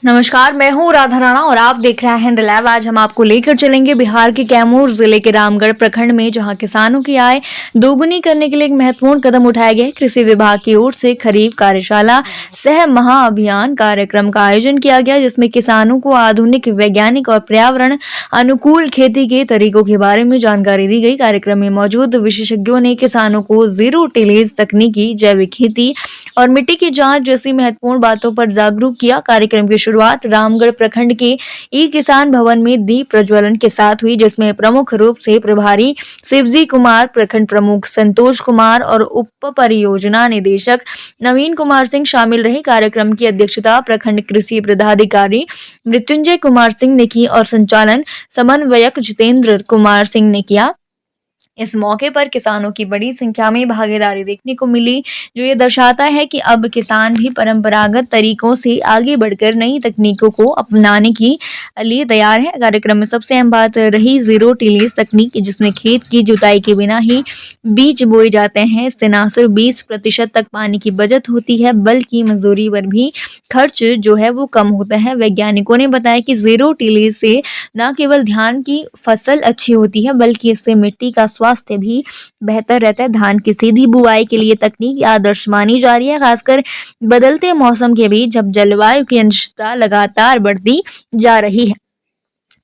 नमस्कार, मैं हूँ राधा राणा और आप देख रहे हैं हिंद लैब। आज हम आपको लेकर चलेंगे बिहार के कैमूर जिले के रामगढ़ प्रखंड में, जहाँ किसानों की आय दोगुनी करने के लिए एक महत्वपूर्ण कदम उठाया गया है। कृषि विभाग की ओर से खरीफ कार्यशाला सह महाअभियान कार्यक्रम का आयोजन किया गया, जिसमें किसानों को आधुनिक, वैज्ञानिक और पर्यावरण अनुकूल खेती के तरीकों के बारे में जानकारी दी गई। कार्यक्रम में मौजूद विशेषज्ञों ने किसानों को जीरो टिलेज तकनीकी, जैविक खेती और मिट्टी की जांच जैसी महत्वपूर्ण बातों पर जागरूक किया। कार्यक्रम की शुरुआत रामगढ़ प्रखंड के ई किसान भवन में दीप प्रज्वलन के साथ हुई, जिसमें प्रमुख रूप से प्रभारी शिवजी कुमार, प्रखंड प्रमुख संतोष कुमार और उप परियोजना निदेशक नवीन कुमार सिंह शामिल रहे। कार्यक्रम की अध्यक्षता प्रखंड कृषि पदाधिकारी मृत्युंजय कुमार सिंह ने की और संचालन समन्वयक जितेंद्र कुमार सिंह ने किया। इस मौके पर किसानों की बड़ी संख्या में भागीदारी देखने को मिली, जो ये दर्शाता है कि अब किसान भी परंपरागत तरीकों से आगे बढ़कर नई तकनीकों को अपनाने के लिए तैयार है। कार्यक्रम में सबसे अहम बात रही जीरो टिलेज तकनीक, जिसमें खेत की जुताई के बिना ही बीज बोए जाते हैं। इससे न सिर्फ 20% तक पानी की बचत होती है, बल्कि मजदूरी पर भी खर्च जो है वो कम होता है। वैज्ञानिकों ने बताया कि जीरो टिलेज से न केवल धान की फसल अच्छी होती है, बल्कि इससे मिट्टी का स्वास्थ्य भी बेहतर रहता है। धान की सीधी बुआई के लिए तकनीक आदर्श मानी जा रही है, खासकर बदलते मौसम के बीच, जब जलवायु की अनिश्चितता लगातार बढ़ती जा रही है।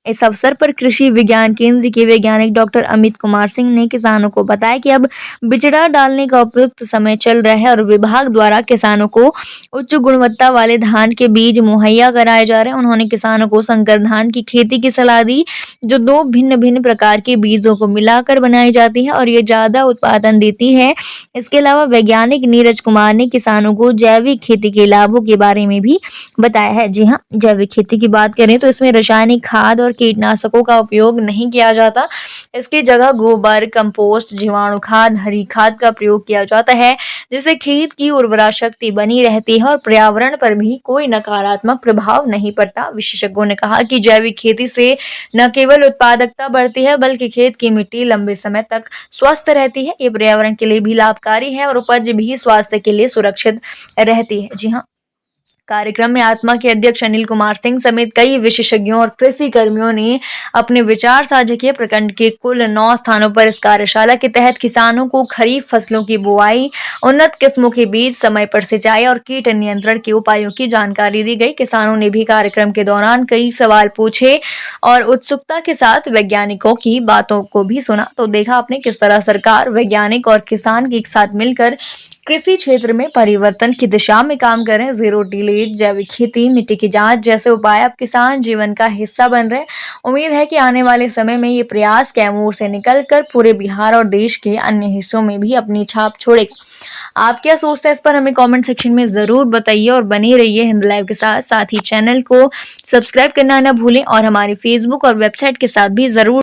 इस अवसर पर कृषि विज्ञान केंद्र के वैज्ञानिक डॉक्टर अमित कुमार सिंह ने किसानों को बताया कि अब बिचड़ा डालने का उपयुक्त समय चल रहा है और विभाग द्वारा किसानों को उच्च गुणवत्ता वाले धान के बीज मुहैया कराए जा रहे हैं। उन्होंने किसानों को संकर धान की खेती की सलाह दी, जो 2 भिन्न भिन्न प्रकार के बीजों को मिलाकर बनाई जाती है और ये ज्यादा उत्पादन देती है। इसके अलावा वैज्ञानिक नीरज कुमार ने किसानों को जैविक खेती के लाभों के बारे में भी बताया है। जी हाँ, जैविक खेती की बात करें तो इसमें रासायनिक खाद और कीटनाशकों का उपयोग नहीं किया जाता। इसकी जगह गोबर, कंपोस्ट, जीवाणु खाद, हरी खाद का प्रयोग किया जाता है, जिससे खेत की उर्वरा शक्ति बनी रहती है और पर्यावरण पर भी कोई नकारात्मक प्रभाव नहीं पड़ता। विशेषज्ञों ने कहा कि जैविक खेती से न केवल उत्पादकता बढ़ती है, बल्कि खेत की मिट्टी लंबे समय तक स्वस्थ रहती है। ये पर्यावरण के लिए भी लाभकारी है और उपज भी स्वास्थ्य के लिए सुरक्षित रहती है। जी हाँ, कार्यक्रम में आत्मा के अध्यक्ष अनिल कुमार सिंह समेत कई विशेषज्ञों और कृषि कर्मियों ने अपने विचार साझा किए। प्रखंड के कुल 9 स्थानों पर इस कार्यशाला के तहत किसानों को खरीफ फसलों की बुआई, उन्नत किस्मों के बीज, समय पर सिंचाई और कीट नियंत्रण के उपायों की जानकारी दी गई। किसानों ने भी कार्यक्रम के दौरान कई सवाल पूछे और उत्सुकता के साथ वैज्ञानिकों की बातों को भी सुना। तो देखा आपने किस तरह सरकार, वैज्ञानिक और किसान एक साथ मिलकर कृषि क्षेत्र में परिवर्तन की दिशा में काम कर रहे हैं। जीरो टिलेज, जैविक खेती, मिट्टी की जांच जैसे उपाय अब किसान जीवन का हिस्सा बन रहे हैं। उम्मीद है कि आने वाले समय में ये प्रयास कैमूर से निकलकर पूरे बिहार और देश के अन्य हिस्सों में भी अपनी छाप छोड़ेगा। आप क्या सोचते हैं इस पर हमें कमेंट सेक्शन में जरूर बताइए और बने रहिए हिंद लाइव के साथ। साथ ही चैनल को सब्सक्राइब करना न भूलें और हमारी फेसबुक और वेबसाइट के साथ भी जरूर